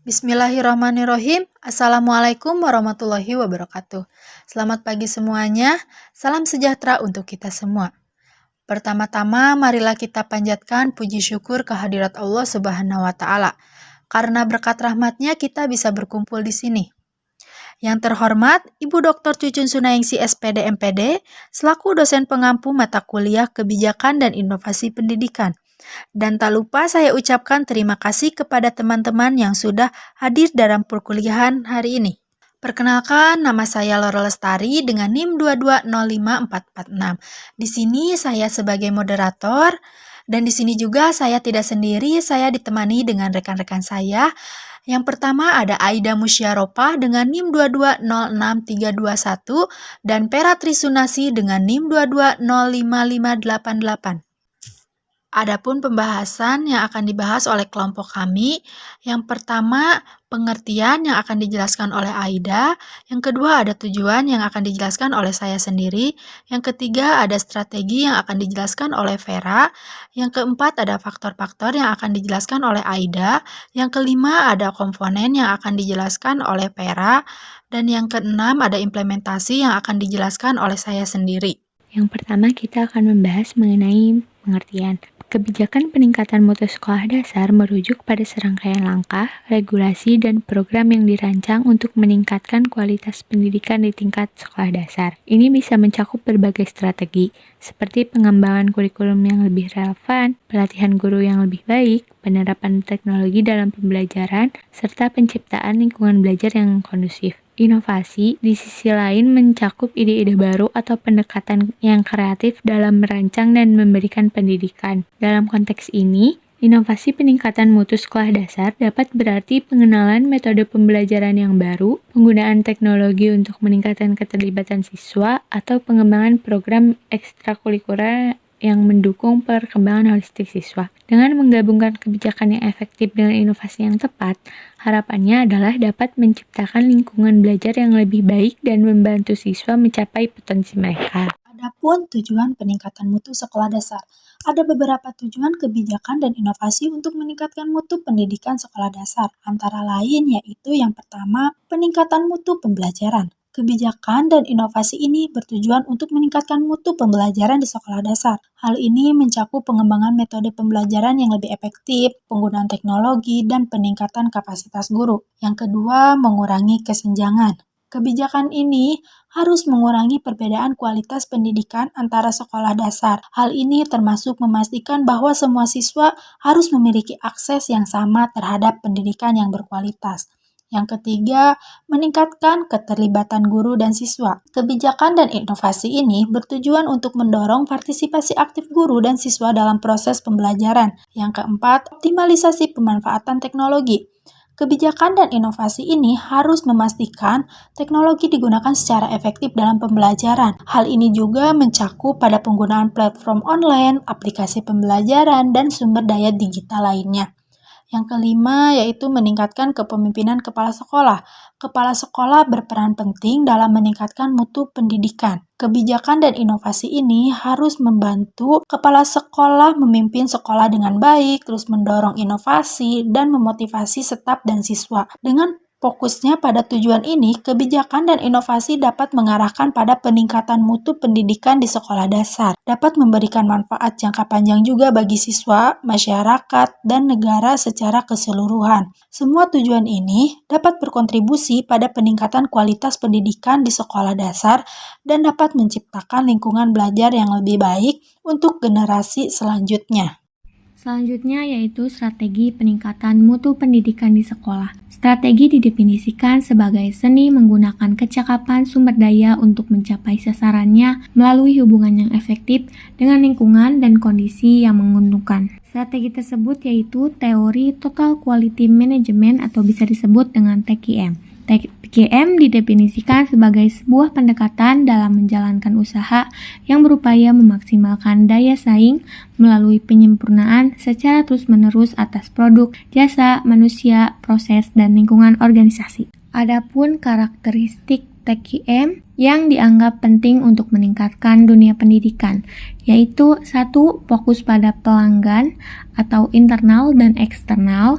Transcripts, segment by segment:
Bismillahirrahmanirrahim. Assalamualaikum warahmatullahi wabarakatuh. Selamat pagi semuanya. Salam sejahtera untuk kita semua. Pertama-tama, marilah kita panjatkan puji syukur kehadirat Allah Subhanahu wa Ta'ala. Karena berkat rahmatnya kita bisa berkumpul di sini. Yang terhormat, Ibu Dr. Cucun Sunaingsi SPD MPD, selaku dosen pengampu mata kuliah Kebijakan dan Inovasi Pendidikan. Dan tak lupa saya ucapkan terima kasih kepada teman-teman yang sudah hadir dalam perkuliahan hari ini. Perkenalkan, nama saya Laura Lestari dengan NIM 2205446. Di sini saya sebagai moderator, dan di sini juga saya tidak sendiri, saya ditemani dengan rekan-rekan saya. Yang pertama ada Aida Musyaropah dengan NIM 2206321 dan Pera Trisunasi dengan NIM 2205588. Adapun pembahasan yang akan dibahas oleh kelompok kami, yang pertama pengertian yang akan dijelaskan oleh Aida, yang kedua ada tujuan yang akan dijelaskan oleh saya sendiri, yang ketiga ada strategi yang akan dijelaskan oleh Vera, yang keempat ada faktor-faktor yang akan dijelaskan oleh Aida, yang kelima ada komponen yang akan dijelaskan oleh Vera, dan yang keenam ada implementasi yang akan dijelaskan oleh saya sendiri. Yang pertama kita akan membahas mengenai pengertian. Kebijakan peningkatan mutu sekolah dasar merujuk pada serangkaian langkah, regulasi, dan program yang dirancang untuk meningkatkan kualitas pendidikan di tingkat sekolah dasar. Ini bisa mencakup berbagai strategi, seperti pengembangan kurikulum yang lebih relevan, pelatihan guru yang lebih baik, penerapan teknologi dalam pembelajaran, serta penciptaan lingkungan belajar yang kondusif. Inovasi, di sisi lain, mencakup ide-ide baru atau pendekatan yang kreatif dalam merancang dan memberikan pendidikan. Dalam konteks ini, inovasi peningkatan mutu sekolah dasar dapat berarti pengenalan metode pembelajaran yang baru, penggunaan teknologi untuk meningkatkan keterlibatan siswa, atau pengembangan program ekstrakurikuler yang mendukung perkembangan holistik siswa. Dengan menggabungkan kebijakan yang efektif dengan inovasi yang tepat, harapannya adalah dapat menciptakan lingkungan belajar yang lebih baik dan membantu siswa mencapai potensi mereka. Adapun tujuan peningkatan mutu sekolah dasar. Ada beberapa tujuan kebijakan dan inovasi untuk meningkatkan mutu pendidikan sekolah dasar. Antara lain yaitu yang pertama, peningkatan mutu pembelajaran. Kebijakan dan inovasi ini bertujuan untuk meningkatkan mutu pembelajaran di sekolah dasar. Hal ini mencakup pengembangan metode pembelajaran yang lebih efektif, penggunaan teknologi, dan peningkatan kapasitas guru. Yang kedua, mengurangi kesenjangan. Kebijakan ini harus mengurangi perbedaan kualitas pendidikan antara sekolah dasar. Hal ini termasuk memastikan bahwa semua siswa harus memiliki akses yang sama terhadap pendidikan yang berkualitas. Yang ketiga, meningkatkan keterlibatan guru dan siswa. Kebijakan dan inovasi ini bertujuan untuk mendorong partisipasi aktif guru dan siswa dalam proses pembelajaran. Yang keempat, optimalisasi pemanfaatan teknologi. Kebijakan dan inovasi ini harus memastikan teknologi digunakan secara efektif dalam pembelajaran. Hal ini juga mencakup pada penggunaan platform online, aplikasi pembelajaran, dan sumber daya digital lainnya. Yang kelima yaitu meningkatkan kepemimpinan kepala sekolah. Kepala sekolah berperan penting dalam meningkatkan mutu pendidikan. Kebijakan dan inovasi ini harus membantu kepala sekolah memimpin sekolah dengan baik, terus mendorong inovasi, dan memotivasi staf dan siswa. Dengan fokusnya pada tujuan ini, kebijakan dan inovasi dapat mengarahkan pada peningkatan mutu pendidikan di sekolah dasar, dapat memberikan manfaat jangka panjang juga bagi siswa, masyarakat, dan negara secara keseluruhan. Semua tujuan ini dapat berkontribusi pada peningkatan kualitas pendidikan di sekolah dasar dan dapat menciptakan lingkungan belajar yang lebih baik untuk generasi selanjutnya. Selanjutnya yaitu strategi peningkatan mutu pendidikan di sekolah. Strategi didefinisikan sebagai seni menggunakan kecakapan sumber daya untuk mencapai sasarannya melalui hubungan yang efektif dengan lingkungan dan kondisi yang menguntungkan. Strategi tersebut yaitu teori Total Quality Management atau bisa disebut dengan TQM. TQM didefinisikan sebagai sebuah pendekatan dalam menjalankan usaha yang berupaya memaksimalkan daya saing melalui penyempurnaan secara terus-menerus atas produk, jasa, manusia, proses, dan lingkungan organisasi. Adapun karakteristik TQM yang dianggap penting untuk meningkatkan dunia pendidikan, yaitu 1. Fokus pada pelanggan atau internal dan eksternal.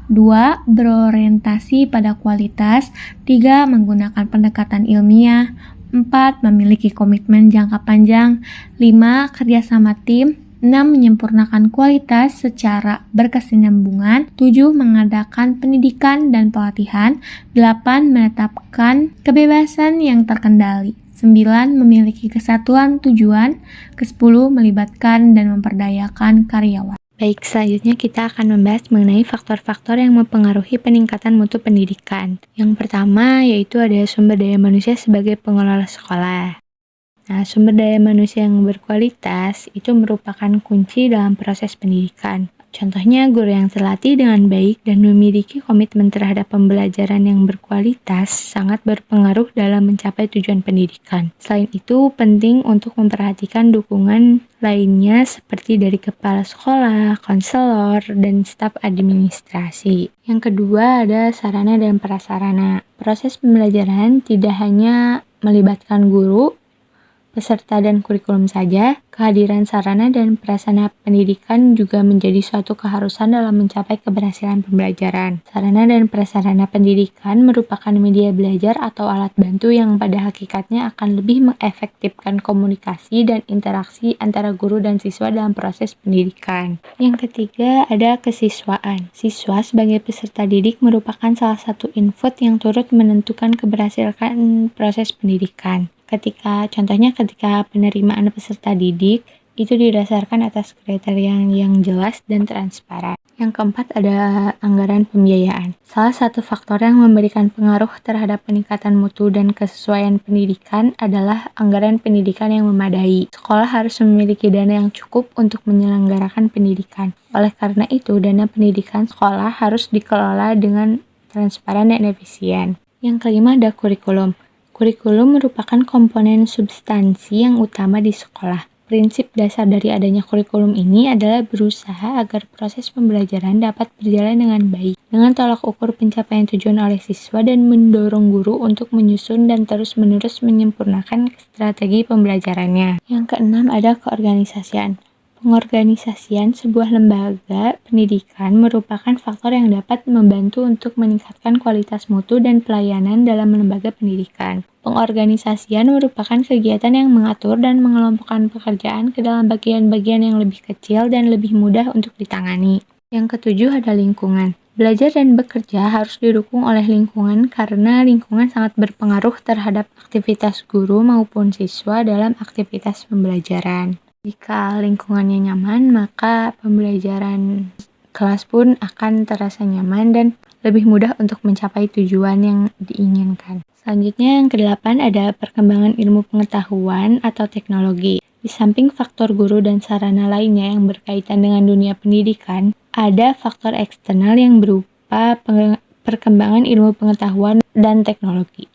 2. Berorientasi pada kualitas. 3. Menggunakan pendekatan ilmiah. 4. Memiliki komitmen jangka panjang. 5. Kerjasama tim. 6. Menyempurnakan kualitas secara berkesinambungan. 7. Mengadakan pendidikan dan pelatihan. 8. Menetapkan kebebasan yang terkendali. 9. Memiliki kesatuan tujuan. 10. Melibatkan dan memperdayakan karyawan. Baik, selanjutnya kita akan membahas mengenai faktor-faktor yang mempengaruhi peningkatan mutu pendidikan. Yang pertama yaitu ada sumber daya manusia sebagai pengelola sekolah. Nah, sumber daya manusia yang berkualitas itu merupakan kunci dalam proses pendidikan. Contohnya, guru yang terlatih dengan baik dan memiliki komitmen terhadap pembelajaran yang berkualitas sangat berpengaruh dalam mencapai tujuan pendidikan. Selain itu, penting untuk memperhatikan dukungan lainnya seperti dari kepala sekolah, konselor, dan staf administrasi. Yang kedua ada sarana dan prasarana. Proses pembelajaran tidak hanya melibatkan guru, peserta dan kurikulum saja, kehadiran sarana dan prasarana pendidikan juga menjadi suatu keharusan dalam mencapai keberhasilan pembelajaran. Sarana dan prasarana pendidikan merupakan media belajar atau alat bantu yang pada hakikatnya akan lebih mengefektifkan komunikasi dan interaksi antara guru dan siswa dalam proses pendidikan. Yang ketiga ada kesiswaan. Siswa sebagai peserta didik merupakan salah satu input yang turut menentukan keberhasilan proses pendidikan. Contohnya ketika penerimaan peserta didik itu didasarkan atas kriteria yang jelas dan transparan. Yang keempat ada anggaran pembiayaan. Salah satu faktor yang memberikan pengaruh terhadap peningkatan mutu dan kesesuaian pendidikan adalah anggaran pendidikan yang memadai. Sekolah harus memiliki dana yang cukup untuk menyelenggarakan pendidikan. Oleh karena itu, dana pendidikan sekolah harus dikelola dengan transparan dan efisien. Yang kelima ada kurikulum. Kurikulum merupakan komponen substansi yang utama di sekolah. Prinsip dasar dari adanya kurikulum ini adalah berusaha agar proses pembelajaran dapat berjalan dengan baik, dengan tolak ukur pencapaian tujuan oleh siswa dan mendorong guru untuk menyusun dan terus-menerus menyempurnakan strategi pembelajarannya. Yang keenam ada keorganisasian. Pengorganisasian sebuah lembaga pendidikan merupakan faktor yang dapat membantu untuk meningkatkan kualitas mutu dan pelayanan dalam lembaga pendidikan. Pengorganisasian merupakan kegiatan yang mengatur dan mengelompokkan pekerjaan ke dalam bagian-bagian yang lebih kecil dan lebih mudah untuk ditangani. Yang ketujuh ada lingkungan. Belajar dan bekerja harus didukung oleh lingkungan karena lingkungan sangat berpengaruh terhadap aktivitas guru maupun siswa dalam aktivitas pembelajaran. Jika lingkungannya nyaman, maka pembelajaran kelas pun akan terasa nyaman dan lebih mudah untuk mencapai tujuan yang diinginkan. Selanjutnya yang kedelapan ada perkembangan ilmu pengetahuan atau teknologi. Di samping faktor guru dan sarana lainnya yang berkaitan dengan dunia pendidikan, ada faktor eksternal yang berupa perkembangan ilmu pengetahuan dan teknologi.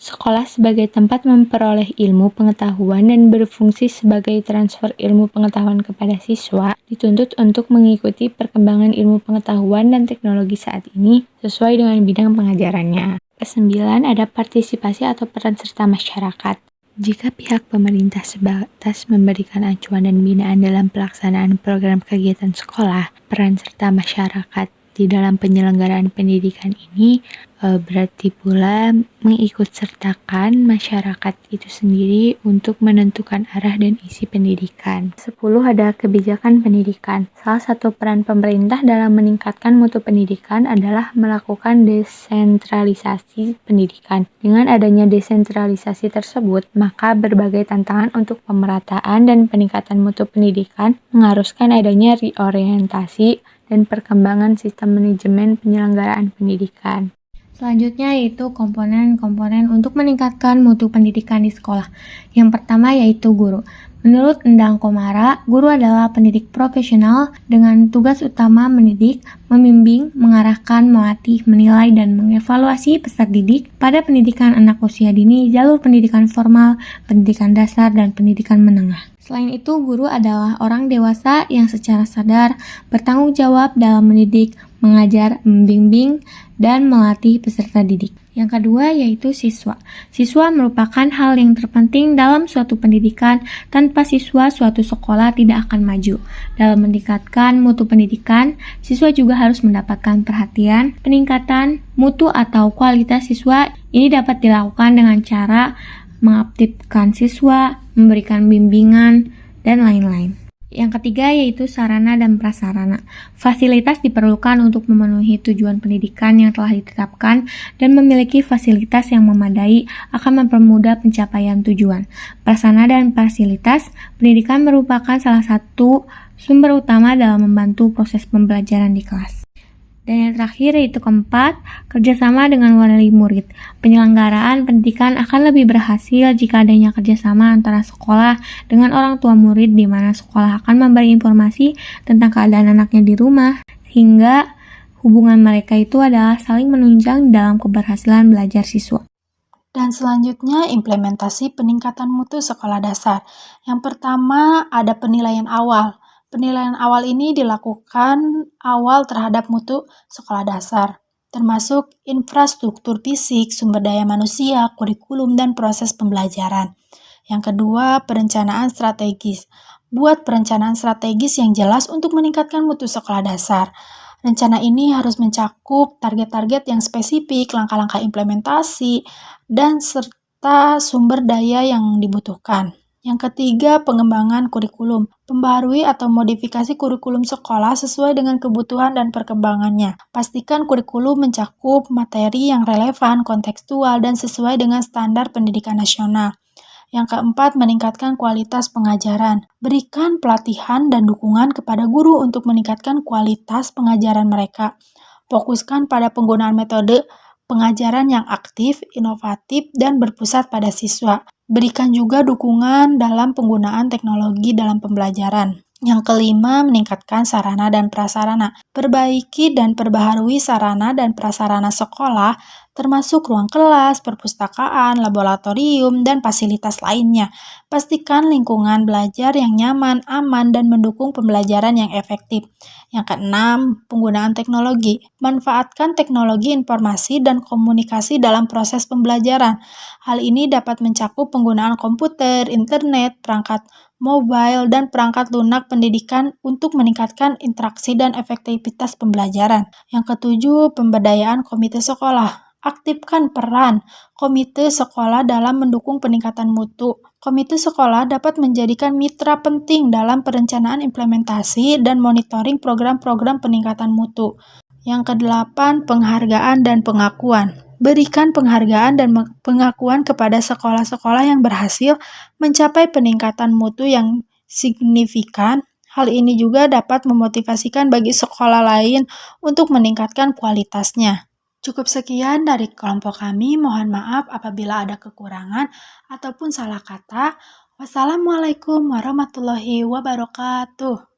Sekolah sebagai tempat memperoleh ilmu pengetahuan dan berfungsi sebagai transfer ilmu pengetahuan kepada siswa dituntut untuk mengikuti perkembangan ilmu pengetahuan dan teknologi saat ini sesuai dengan bidang pengajarannya. Kesembilan ada partisipasi atau peran serta masyarakat. Jika pihak pemerintah sebatas memberikan acuan dan binaan dalam pelaksanaan program kegiatan sekolah, peran serta masyarakat di dalam penyelenggaraan pendidikan ini berarti pula mengikutsertakan masyarakat itu sendiri untuk menentukan arah dan isi pendidikan. 10 ada kebijakan pendidikan. Salah satu peran pemerintah dalam meningkatkan mutu pendidikan adalah melakukan desentralisasi pendidikan. Dengan adanya desentralisasi tersebut, maka berbagai tantangan untuk pemerataan dan peningkatan mutu pendidikan mengharuskan adanya reorientasi dan perkembangan sistem manajemen penyelenggaraan pendidikan. Selanjutnya yaitu komponen-komponen untuk meningkatkan mutu pendidikan di sekolah. Yang pertama yaitu guru. Menurut Endang Komara, guru adalah pendidik profesional dengan tugas utama mendidik, membimbing, mengarahkan, melatih, menilai, dan mengevaluasi peserta didik pada pendidikan anak usia dini, jalur pendidikan formal, pendidikan dasar, dan pendidikan menengah. Selain itu, guru adalah orang dewasa yang secara sadar bertanggung jawab dalam mendidik, mengajar, membimbing, dan melatih peserta didik. Yang kedua yaitu siswa. Siswa merupakan hal yang terpenting dalam suatu pendidikan. Tanpa siswa, suatu sekolah tidak akan maju. Dalam meningkatkan mutu pendidikan, siswa juga harus mendapatkan perhatian. Peningkatan mutu atau kualitas siswa ini dapat dilakukan dengan cara mengaktifkan siswa, memberikan bimbingan, dan lain-lain. Yang ketiga yaitu sarana dan prasarana. Fasilitas diperlukan untuk memenuhi tujuan pendidikan yang telah ditetapkan dan memiliki fasilitas yang memadai akan mempermudah pencapaian tujuan. Prasarana dan fasilitas pendidikan merupakan salah satu sumber utama dalam membantu proses pembelajaran di kelas. Dan yang terakhir yaitu keempat, kerjasama dengan wali murid. Penyelenggaraan pendidikan akan lebih berhasil jika adanya kerjasama antara sekolah dengan orang tua murid, di mana sekolah akan memberi informasi tentang keadaan anaknya di rumah, hingga hubungan mereka itu adalah saling menunjang dalam keberhasilan belajar siswa. Dan selanjutnya implementasi peningkatan mutu sekolah dasar. Yang pertama ada penilaian awal. Penilaian awal ini dilakukan awal terhadap mutu sekolah dasar, termasuk infrastruktur fisik, sumber daya manusia, kurikulum, dan proses pembelajaran. Yang kedua, perencanaan strategis. Buat perencanaan strategis yang jelas untuk meningkatkan mutu sekolah dasar. Rencana ini harus mencakup target-target yang spesifik, langkah-langkah implementasi, dan serta sumber daya yang dibutuhkan. Yang ketiga, pengembangan kurikulum. Pembaharui atau modifikasi kurikulum sekolah sesuai dengan kebutuhan dan perkembangannya. Pastikan kurikulum mencakup materi yang relevan, kontekstual, dan sesuai dengan standar pendidikan nasional. Yang keempat, meningkatkan kualitas pengajaran. Berikan pelatihan dan dukungan kepada guru untuk meningkatkan kualitas pengajaran mereka. Fokuskan pada penggunaan metode pengajaran yang aktif, inovatif, dan berpusat pada siswa. Berikan juga dukungan dalam penggunaan teknologi dalam pembelajaran. Yang kelima, meningkatkan sarana dan prasarana. Perbaiki dan perbaharui sarana dan prasarana sekolah, termasuk ruang kelas, perpustakaan, laboratorium, dan fasilitas lainnya. Pastikan lingkungan belajar yang nyaman, aman, dan mendukung pembelajaran yang efektif. Yang keenam, penggunaan teknologi. Manfaatkan teknologi informasi dan komunikasi dalam proses pembelajaran. Hal ini dapat mencakup penggunaan komputer, internet, perangkat mobile, dan perangkat lunak pendidikan untuk meningkatkan interaksi dan efektivitas pembelajaran. Yang ketujuh, pemberdayaan komite sekolah. Aktifkan peran komite sekolah dalam mendukung peningkatan mutu. Komite sekolah dapat menjadikan mitra penting dalam perencanaan implementasi dan monitoring program-program peningkatan mutu. Yang kedelapan, penghargaan dan pengakuan. Berikan penghargaan dan pengakuan kepada sekolah-sekolah yang berhasil mencapai peningkatan mutu yang signifikan. Hal ini juga dapat memotivasikan bagi sekolah lain untuk meningkatkan kualitasnya. Cukup sekian dari kelompok kami. Mohon maaf apabila ada kekurangan ataupun salah kata. Wassalamualaikum warahmatullahi wabarakatuh.